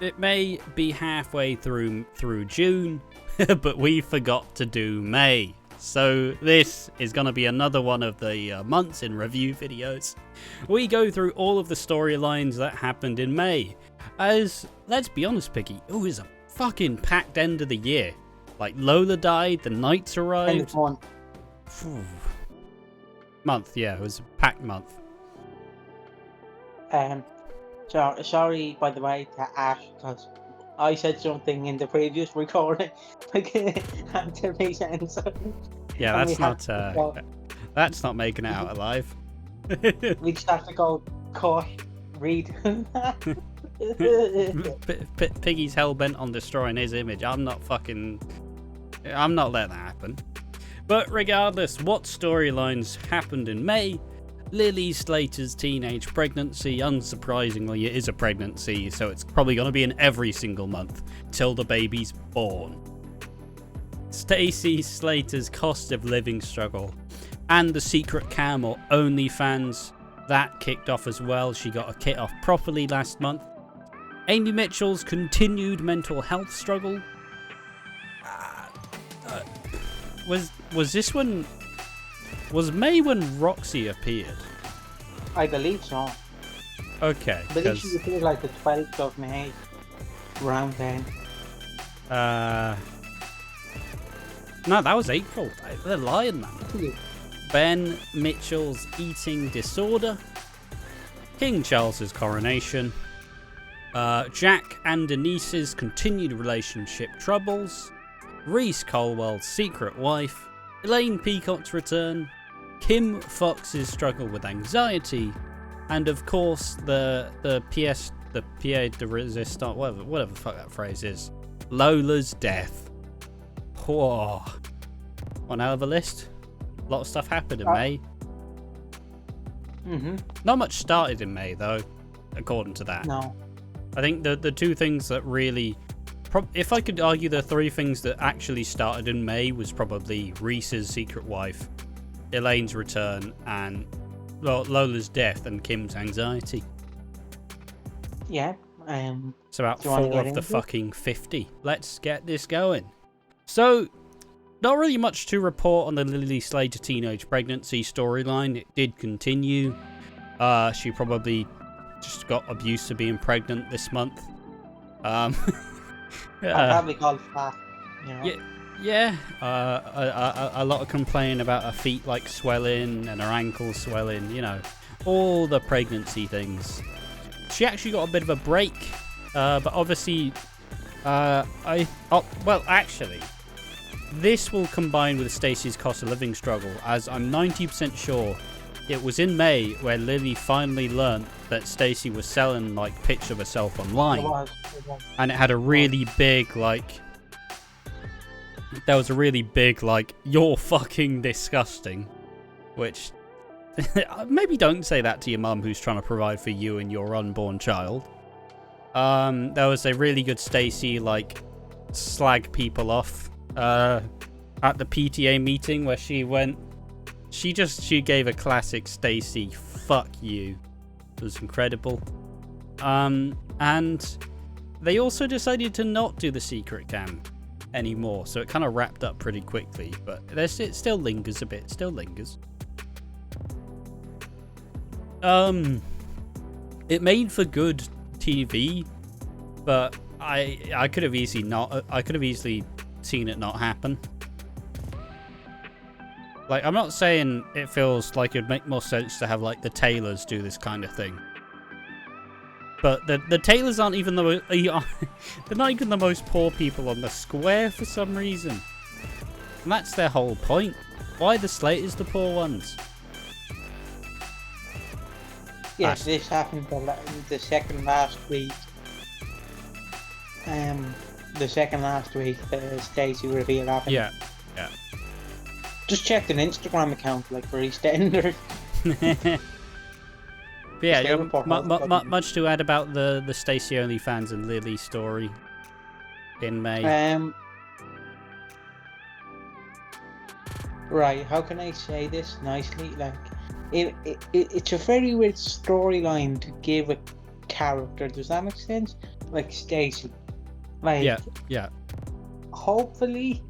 it may be halfway through June, but we forgot to do May. So this is going to be another one of the months in review videos. We go through all of the storylines that happened in May. As, let's be honest, Piggy, it was a fucking packed end of the year. Like, Lola died, the Knights arrived. Month, yeah, it was a packed month. Sorry, by the way, to Ash, because I said something in the previous recording. Had to make sense. Yeah, that's not making it out alive. We just have to go cut, read. Piggy's hell-bent on destroying his image. I'm not letting that happen. But regardless, what storylines happened in May? Lily Slater's teenage pregnancy. Unsurprisingly, it is a pregnancy, so it's probably going to be in every single month till the baby's born. Stacey Slater's cost of living struggle. And the secret cam or OnlyFans. That kicked off as well. She got a kit off properly last month. Amy Mitchell's continued mental health struggle. Was this one... Was May when Roxy appeared? I believe so. Okay. I believe she appeared like the 12th of May. Around then. No, that was April. They're lying, man. Ben Mitchell's eating disorder. King Charles's coronation. Jack and Denise's continued relationship troubles. Reiss Colwell's secret wife. Elaine Peacock's return. Kim Fox's struggle with anxiety. And of course the pièce de résistance, whatever the fuck that phrase is. Lola's death. Whoa. One hell of a list. A lot of stuff happened in May. Not much started in May though, according to that. No. I think the two things that really... if I could argue the three things that actually started in May was probably Reiss's secret wife, Elaine's return, and Lola's death and Kim's anxiety. Yeah. It's about 4 of the fucking 50. Let's get this going. So, not really much to report on the Lily Slater teenage pregnancy storyline. It did continue. She probably just got abused to being pregnant this month. I'll probably call it that. You know? Yeah. A lot of complaining about her feet like swelling and her ankles swelling. You know, all the pregnancy things. She actually got a bit of a break, but obviously, actually, this will combine with Stacey's cost of living struggle, as I'm 90% sure it was in May where Lily finally learnt that Stacey was selling like pics of herself online. It was. And it had a really big there was a really big you're fucking disgusting, which maybe don't say that to your mum who's trying to provide for you and your unborn child. There was a really good Stacey slag people off at the PTA meeting where she went. She gave a classic Stacey fuck you. It was incredible. And they also decided to not do the secret cam anymore, so it kind of wrapped up pretty quickly, but it still lingers a bit. It made for good TV, but I could have easily seen it not happen. I'm not saying it feels like it'd make more sense to have the Taylors do this kind of thing, but the Taylors aren't even they're not even the most poor people on the square for some reason, and that's their whole point. Why the Slaters the poor ones? Yes, this happened the second last week. Stacey reveal happened. Yeah. Just checked an Instagram account for Eastenders. But yeah, much to add about the Stacey OnlyFans and Lily story in May. Right, how can I say this nicely? It's a very weird storyline to give a character. Does that make sense? like Stacey. Like, yeah. hopefully,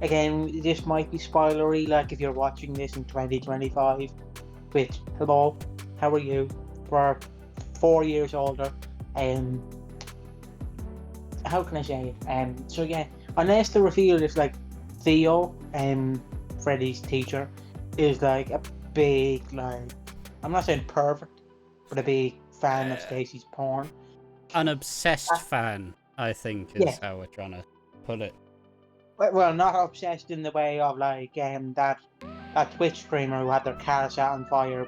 again, this might be spoilery, like if you're watching this in 2025, which, hello, how are you? We're 4 years older. How can I say it? So yeah, unless the reveal is like Theo, Freddie's teacher, is like a big, like, I'm not saying perfect, but a big fan of Stacey's porn. An obsessed fan, I think, is how we're trying to put it. Well, not obsessed in the way of like that Twitch streamer who had their car set on fire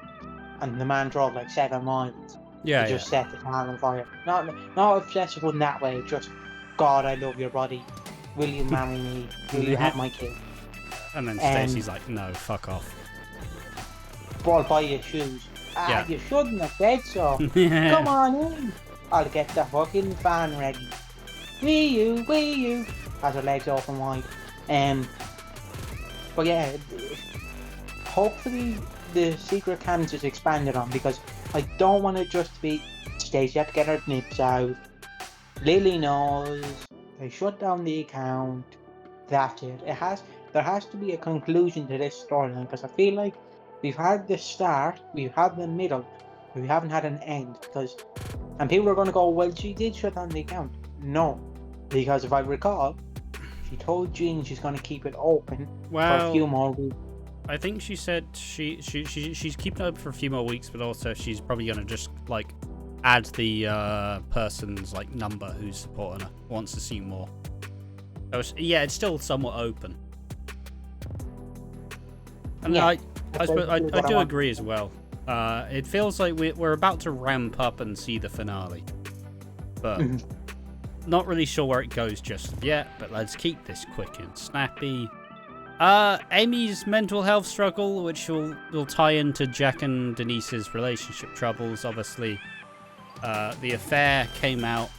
and the man drove like 7 miles to just set the car on fire. Not obsessive in that way, just, God, I love your body. Will you marry me? Will you have my kid? And then Stacey's like, no, fuck off. But I'll buy you shoes. You shouldn't have said so. Come on in. I'll get the fucking fan ready. Wee you. Has her legs open wide. But yeah, hopefully the secret canons is expanded on, because I don't want it just to be Stacey had to get her nips out. Lily knows. They shut down the account. That's it. There has to be a conclusion to this storyline, because I feel like we've had the start, we've had the middle, but we haven't had an end. And people are going to go, well, she did shut down the account. No, because if I recall, she told Jean she's going to keep it open for a few more weeks. I think she said she's keeping it open for a few more weeks, but also she's probably going to just like add the person's like number who's supporting her, wants to see more. So it's still somewhat open. And I do agree as well. It feels like we're about to ramp up and see the finale, but not really sure where it goes just yet. But let's keep this quick and snappy. Amy's mental health struggle, which will tie into Jack and Denise's relationship troubles. Obviously, the affair came out.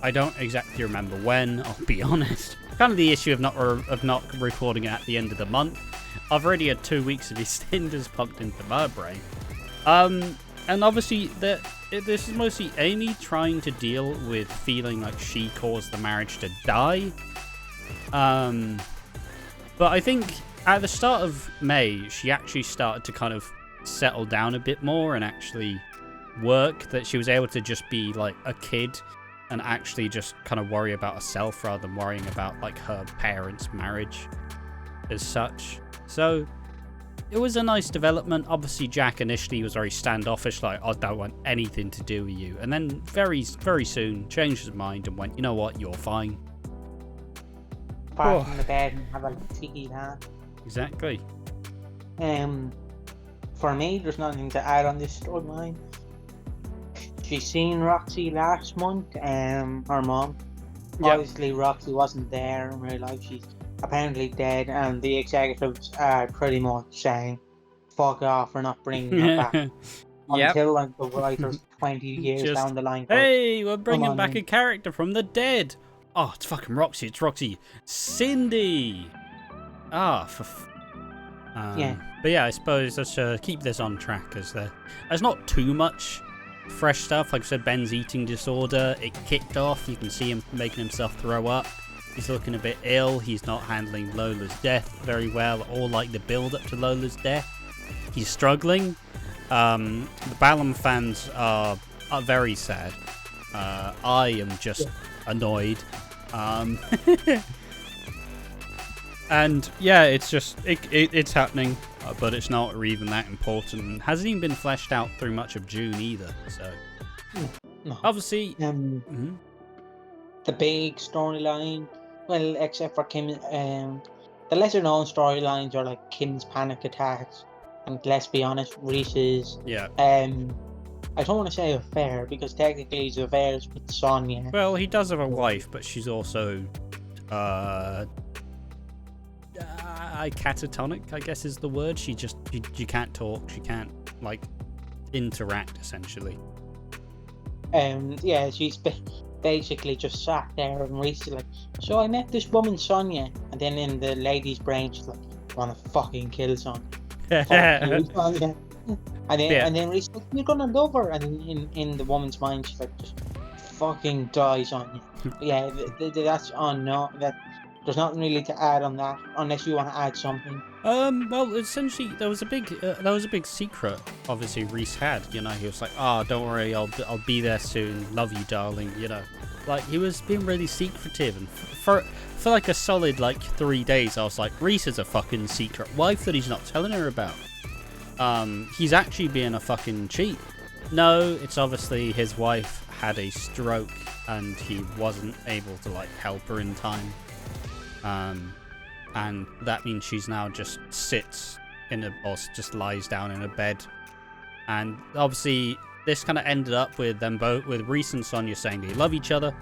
I don't exactly remember when. I'll be honest. Kind of the issue of not recording it at the end of the month. I've already had 2 weeks of Eastenders pumped into my brain. And obviously, this is mostly Amy trying to deal with feeling like she caused the marriage to die. But I think at the start of May, she actually started to kind of settle down a bit more and actually work, that she was able to just be like a kid and actually just kind of worry about herself rather than worrying about like her parents' marriage as such. So it was a nice development. Obviously, Jack initially was very standoffish, like, I don't want anything to do with you. And then very, very soon changed his mind and went, you know what, you're fine. Apart from the bed and have a cheeky laugh. Exactly. For me, there's nothing to add on this storyline. She's seen Roxy last month, her mom. Yep. Obviously, Roxy wasn't there in real life. She's apparently dead, and the executives are pretty much saying, fuck off, we're not bringing her back. Until like the writers 20 years down the line. Hey, we're bringing back a character from the dead. Oh, it's fucking Roxy. It's Roxy. Cindy. But yeah, I suppose let's keep this on track, as there's not too much fresh stuff. Like I said, Ben's eating disorder, it kicked off. You can see him making himself throw up. He's looking a bit ill. He's not handling Lola's death very well, or like the build up to Lola's death. He's struggling. The Balam fans are very sad. I am just annoyed. And yeah, it's just it's happening, but it's not even that important. It hasn't even been fleshed out through much of June either. So no. Obviously, the big storyline, well, except for Kim, the lesser known storylines are like Kim's panic attacks, and let's be honest, Reiss's. Yeah. I don't want to say affair, because technically his affairs with Sonia. Well, he does have a wife, but she's also catatonic, I guess is the word. She can't talk. She can't like interact, essentially. Yeah, she's basically just sat there, and Reiss is like, so I met this woman Sonia, and then in the lady's brain she's like, I want to fucking kill Sonia. And then Reiss like, you're gonna love her, and in the woman's mind she's like, just fucking dies on you. Yeah, that's on no. There's nothing really to add on that, unless you want to add something. Well, essentially, there was a big secret. Obviously, Reiss had. You know, he was like, "Oh, don't worry, I'll be there soon. Love you, darling." You know, like he was being really secretive, and for like a solid 3 days, I was like, Reiss is a fucking secret wife that he's not telling her about. He's actually being a fucking cheat. No, it's obviously his wife had a stroke, and he wasn't able to help her in time. And that means she's now just sits or just lies down in a bed. And obviously this kind of ended up with them both, with Reiss and Sonia saying they love each other,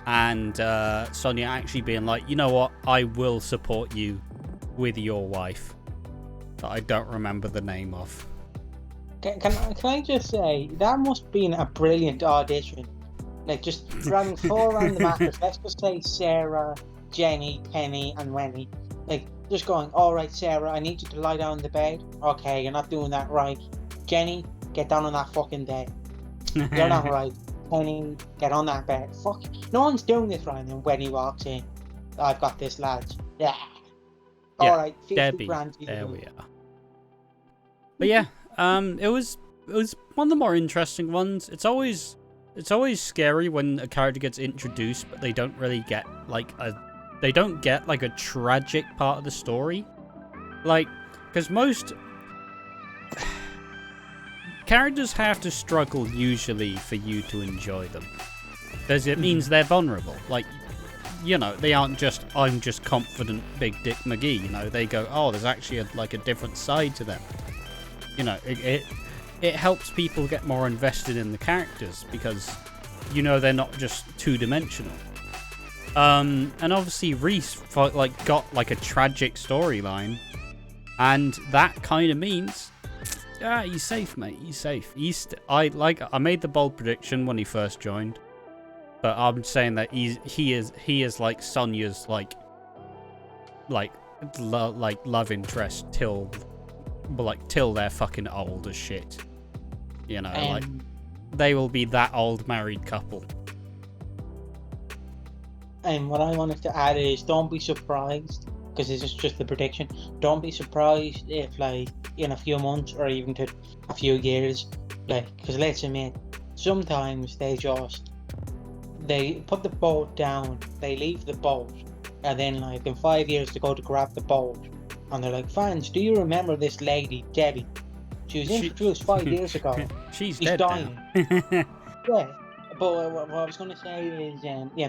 and Sonia actually being like, you know what, I will support you with your wife that I don't remember the name of. Can I just say, that must have been a brilliant audition. Just running 4 random actors, let's just say Sarah, Jenny, Penny, and Wenny. Just going, alright Sarah, I need you to lie down in the bed. Okay, you're not doing that right. Jenny, get down on that fucking bed. You're not right. Penny, get on that bed. Fuck, no one's doing this right. And then Wenny walks in. I've got this, lads. Yeah. Alright, 50 Debbie, grand. there we are. But yeah, it was one of the more interesting ones. It's always scary when a character gets introduced, but they don't really get a tragic part of the story. Because most characters have to struggle usually for you to enjoy them. Because it means they're vulnerable. They aren't just, I'm just confident Big Dick McGee. They go, oh, there's actually a different side to them. It helps people get more invested in the characters because, they're not just two-dimensional. And obviously Reiss got a tragic storyline, and that kind of means, he's safe, mate. He's safe. I made the bold prediction when he first joined, but I'm saying that he is like Sonia's love interest till they're fucking old as shit. They will be that old married couple. And what I wanted to add is, don't be surprised, because this is just a prediction, don't be surprised if in a few months or even to a few years, because let's admit, sometimes they put the boat down, they leave the boat, and then in 5 years they go to grab the boat, and they're like, fans, do you remember this lady, Debbie? She was introduced 5 years ago. She's dead dying. Yeah. But what I was going to say is,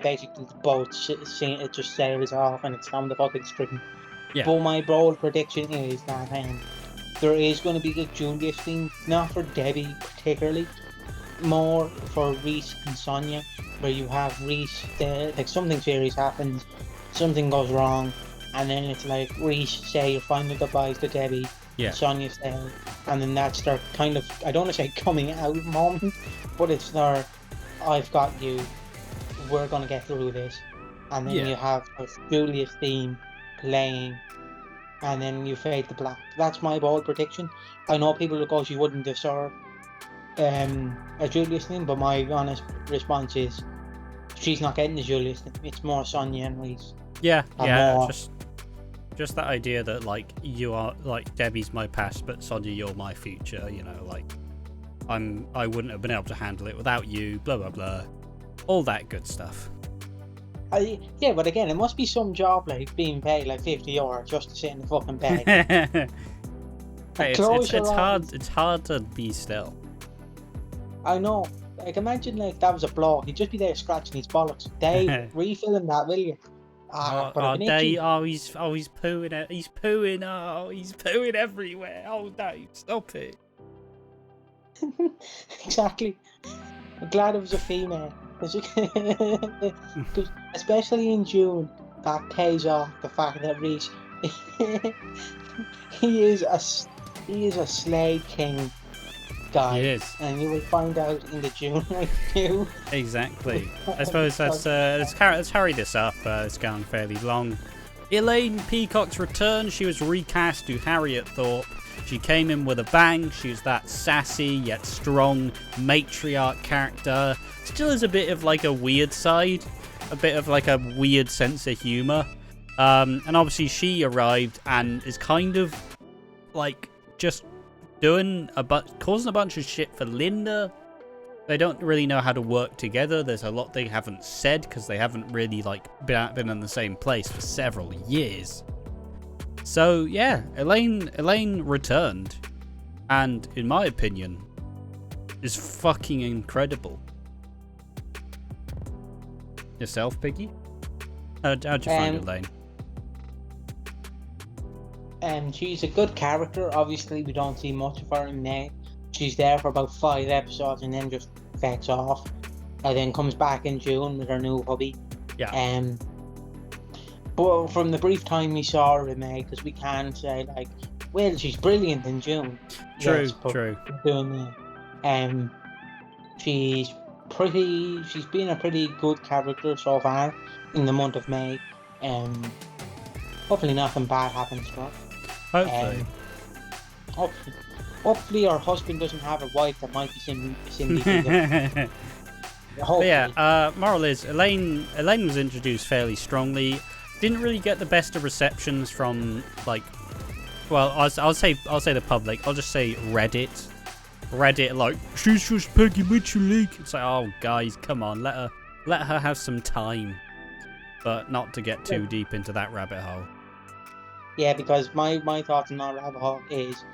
basically the boat it just sails off and it's on the fucking string. Yeah. But my bold prediction is that there is going to be a Julius thing, not for Debbie particularly, more for Reiss and Sonia, where you have Reiss, something serious happens, something goes wrong, and then it's Reiss say your final goodbyes to Debbie, yeah. Sonia's there, and then that's their kind of, I don't want to say coming out moment, but it's their, I've got you, we're going to get through this. And then you have this Julius theme playing, and then you fade to black. That's my bold prediction. I know people will go, she wouldn't deserve a Julius theme, but my honest response is, she's not getting the Julius theme. It's more Sonia and Reiss. Yeah, just that idea that you are Debbie's my past, but Sonia, you're my future. I wouldn't have been able to handle it without you, blah blah blah, all that good stuff. Yeah, but again, it must be some job being paid €50 just to sit in the fucking bed. Hey, it's hard to be still. I know. Imagine that was a blow. He'd just be there scratching his bollocks. Dave, refilling that, will you? Dave, he's pooing. He's pooing. He's pooing everywhere. Oh, Dave, stop it. Exactly. I'm glad it was a female. Especially in June, that pays off the fact that Reiss he is a Slade King guy. He is. And you will find out in the June review. Exactly. I suppose let's hurry this up. It's gone fairly long. Elaine Peacock's return. She was recast to Harriet Thorpe. She came in with a bang. She was that sassy yet strong matriarch character. Still has a bit of like a weird side, a bit of like a weird sense of humor. And obviously she arrived and is kind of like just doing causing a bunch of shit for Linda. They don't really know how to work together. There's a lot they haven't said because they haven't really like been in the same place for several years. So yeah, Elaine returned, and in my opinion, is fucking incredible. Yourself, Piggy? How'd you find Elaine? She's a good character. Obviously, we don't see much of her in May. She's there for about 5 episodes and then just fades off, and then comes back in June with her new hubby. Yeah. But from the brief time we saw her in May, because we can say like, well, she's brilliant in June. True, yes, but true. She's been a pretty good character so far in the month of May. Hopefully nothing bad happens to her. Hopefully. Hopefully her husband doesn't have a wife that might be Cindy. But yeah, moral is Elaine was introduced fairly strongly. Didn't really get the best of receptions from like, well, I'll say the public. I'll just say Reddit, like, she's just Peggy Mitchell-Leak. It's like, oh guys, come on, let her have some time, but not to get too deep into that rabbit hole. Yeah, because my thoughts on that rabbit hole is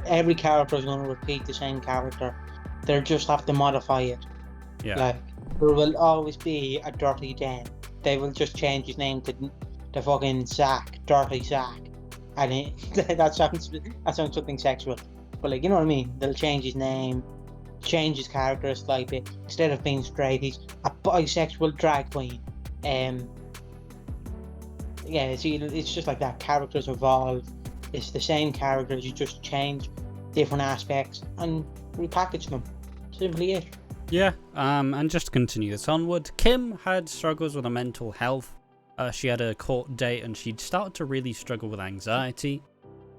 every character is going to repeat the same character. They'll just have to modify it. Yeah. Like, there will always be a Dirty Dan. They will just change his name to fucking Zack, Dirty Zack, and that sounds something sexual. But like, you know what I mean? They'll change his name, change his character slightly. Instead of being straight, he's a bisexual drag queen. Yeah, see, it's just like that. Characters evolve. It's the same characters. You just change different aspects and repackage them. Simply it. Yeah, and just to continue this onward, Kim had struggles with her mental health. She had a court date and she'd started to really struggle with anxiety.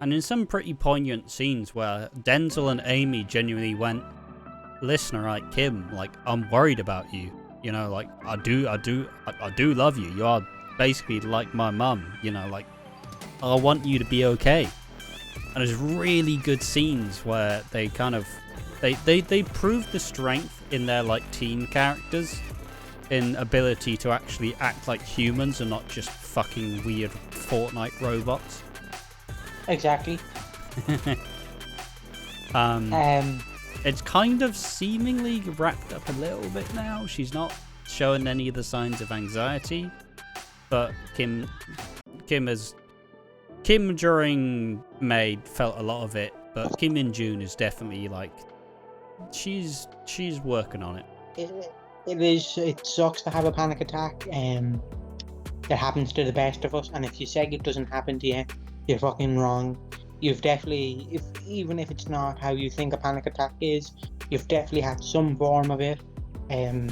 And in some pretty poignant scenes where Denzel and Amy genuinely went, listen, alright, Kim, like, I'm worried about you. You know, like, I do love you. You are basically like my mum, you know, like, I want you to be okay. And there's really good scenes where they kind of they prove the strength in their like teen characters in ability to actually act like humans and not just fucking weird Fortnite robots. Exactly. It's kind of seemingly wrapped up a little bit now. She's not showing any of the signs of anxiety, but Kim during May felt a lot of it, but Kim in June is definitely like she's working on it. It sucks to have a panic attack. It happens to the best of us, and if you say it doesn't happen to you, you're fucking wrong. You've definitely, even if it's not how you think a panic attack is, you've definitely had some form of it. I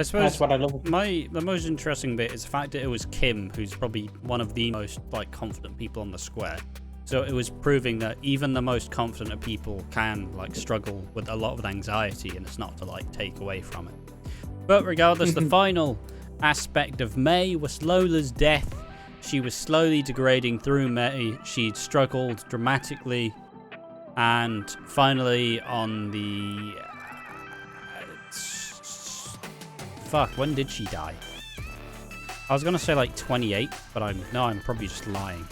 suppose that's what I love. The most interesting bit is the fact that it was Kim, who's probably one of the most like confident people on the square. So it was proving that even the most confident of people can like struggle with a lot of anxiety, and it's not to like take away from it. But regardless, the final aspect of May was Lola's death. She was slowly degrading through May. She'd struggled dramatically, and finally on the when did she die? I was gonna say like 28, but I'm probably just lying.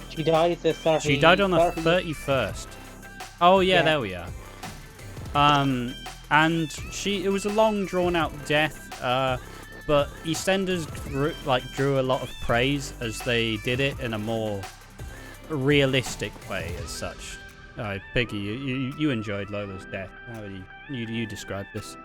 She died the 30th. She died on the 31st. Oh yeah, there we are. And it was a long drawn out death, but EastEnders drew a lot of praise as they did it in a more realistic way as such. Alright, Piggy, you enjoyed Lola's death. How would you describe this?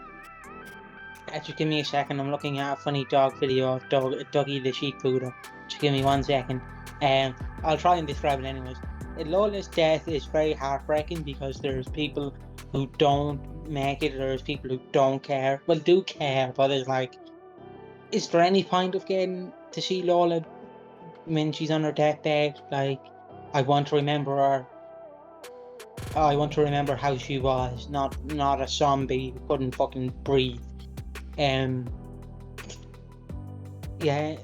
Just give me a second. I'm looking at a funny dog video of Dougie the sheep poodle. Just give me 1 second. I'll try and describe it anyways. Lola's death is very heartbreaking because there's people who don't make it, there's people who don't care. Well, do care, but it's like, is there any point of getting to see Lola when she's on her deathbed? Like, I want to remember her. I want to remember how she was, not a zombie who couldn't fucking breathe. Yeah,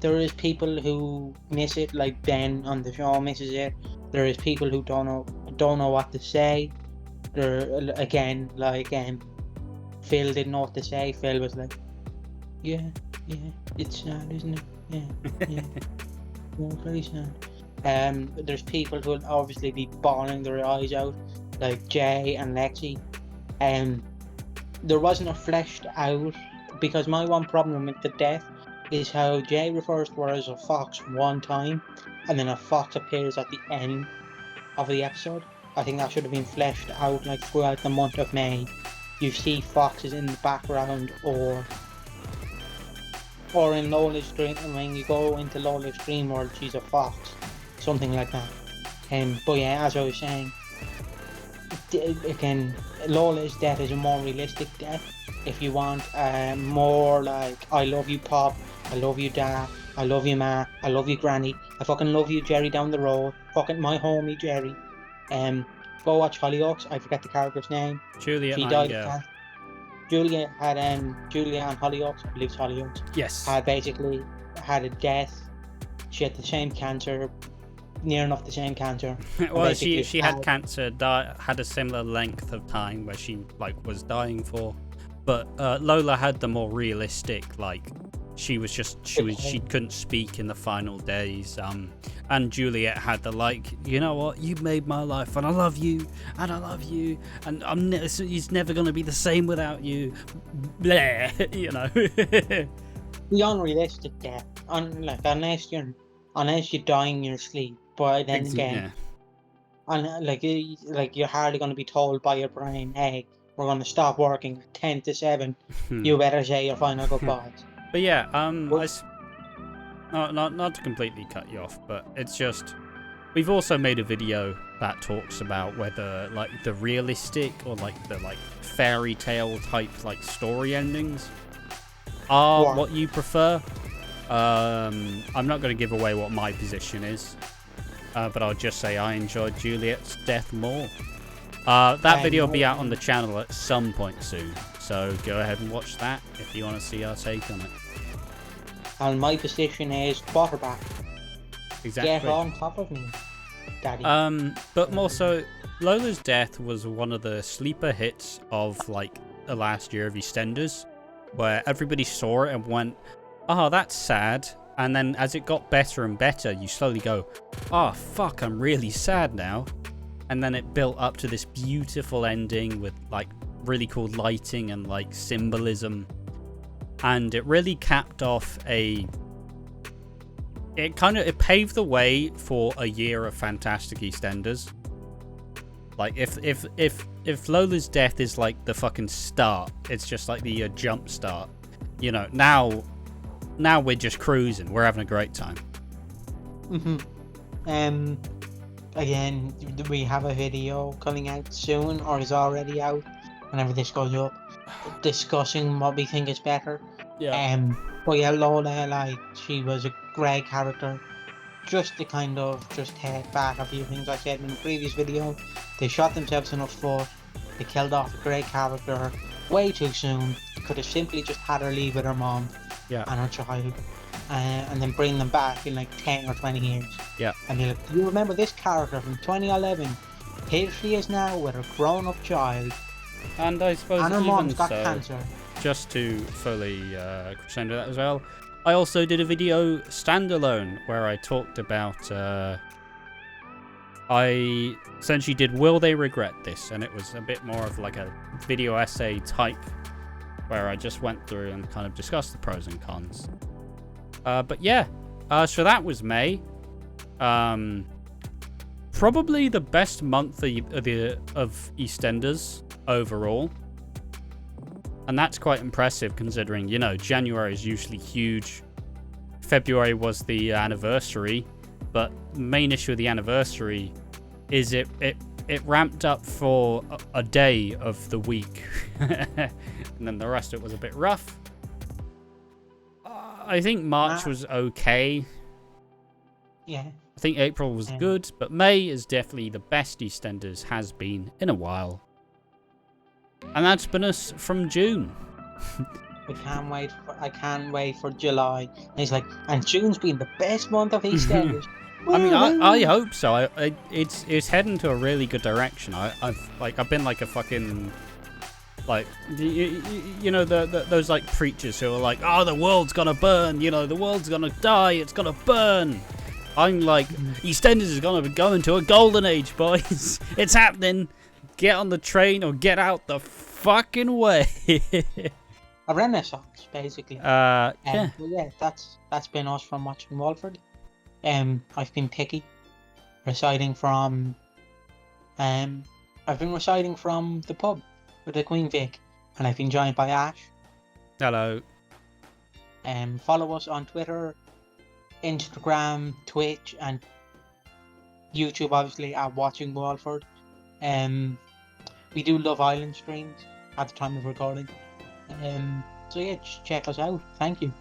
there is people who miss it, like Ben on the show misses it. There is people who don't know what to say. There again, like Phil didn't know what to say. Phil was like, yeah, it's sad, isn't it? Yeah, very sad. There's people who will obviously be bawling their eyes out, like Jay and Lexi. There wasn't a fleshed out, because my one problem with the death is how Jay refers to her as a fox one time, and then a fox appears at the end of the episode. I think that should have been fleshed out, like throughout the month of May. You see foxes in the background, or in Lola's dream, and when you go into Lola's dream world, she's a fox, something like that. But yeah, as I was saying, again, Lola's death is a more realistic death. If you want more like, I love you Pop, I love you Dad, I love you Ma, I love you Granny, I fucking love you Jerry down the road, fucking my homie Jerry. Go watch Hollyoaks. I forget the character's name. Juliet She Nightingale. died. Julia and Hollyoaks, I believe it's Hollyoaks. Yes. Had basically had a death. She had the same cancer, near enough the same cancer. Well, she had cancer, had a similar length of time where she was dying for, but Lola had the more realistic, like she couldn't speak in the final days, and Juliet had the you know what, you made my life and I love you and I'm he's never gonna be the same without you, blah, you know. The unrealistic death, unless you're dying in your sleep, but then again, and you're hardly going to be told by your brain, hey, we're going to stop working at 10 to 7. You better say your final goodbyes. But yeah, not to completely cut you off, but it's just, we've also made a video that talks about whether the realistic or the fairy tale type story endings are what you prefer. I'm not going to give away what my position is, but I'll just say I enjoyed Juliet's death more. That video will be out on the channel at some point soon, so go ahead and watch that if you want to see our take on it. And my position is quarterback. Exactly. Get on top of me, Daddy. But more so, Lola's death was one of the sleeper hits of the last year of EastEnders, where everybody saw it and went, oh, that's sad. And then as it got better and better, you slowly go, oh, fuck, I'm really sad now. And then it built up to this beautiful ending with really cool lighting and symbolism. And it really capped off it paved the way for a year of fantastic EastEnders. If Lola's death is the fucking start, it's just the jump start. You know, now we're just cruising. We're having a great time. Again, do we have a video coming out soon, or is already out whenever this goes up, discussing what we think is better? Yeah. But yeah, Lola, she was a great character. Just to just take back a few things I said in the previous video. They shot themselves in the foot. They killed off a great character way too soon. They could have simply just had her leave with her mom and her child, and then bring them back in 10 or 20 years. Yeah. And be like, do you remember this character from 2011? Here she is now with a grown-up child. And I suppose and her mom's got cancer. Just to fully crescendo that as well, I also did a video standalone where I talked about I essentially did Will They Regret This, and it was a bit more of a video essay type where I just went through and kind of discussed the pros and cons. But yeah, so that was May. Probably the best month of EastEnders overall. And that's quite impressive considering, January is usually huge. February was the anniversary, but the main issue of the anniversary is it ramped up for a day of the week. And then the rest of it was a bit rough. I think March was okay. Yeah. I think April was good, but May is definitely the best EastEnders has been in a while. And that's been us from June. I can't wait for July. And he's like, and June's been the best month of EastEnders. I mean, I hope so. It's heading to a really good direction. I've been like a fucking, like, you know, those like preachers who are like, oh, the world's gonna burn, you know, the world's gonna die, it's gonna burn. I'm like, EastEnders is gonna be going to a golden age, boys. It's happening. Get on the train or get out the fucking way. A renaissance, basically. Yeah. Well, yeah, that's been us from Watching Walford. I've been Picky, reciting from the pub with the Queen Vic, and I've been joined by Ash. Hello. Follow us on Twitter, Instagram, Twitch, and YouTube, obviously, at Watching Walford. We do Love Island streams at the time of recording. So yeah, just check us out. Thank you.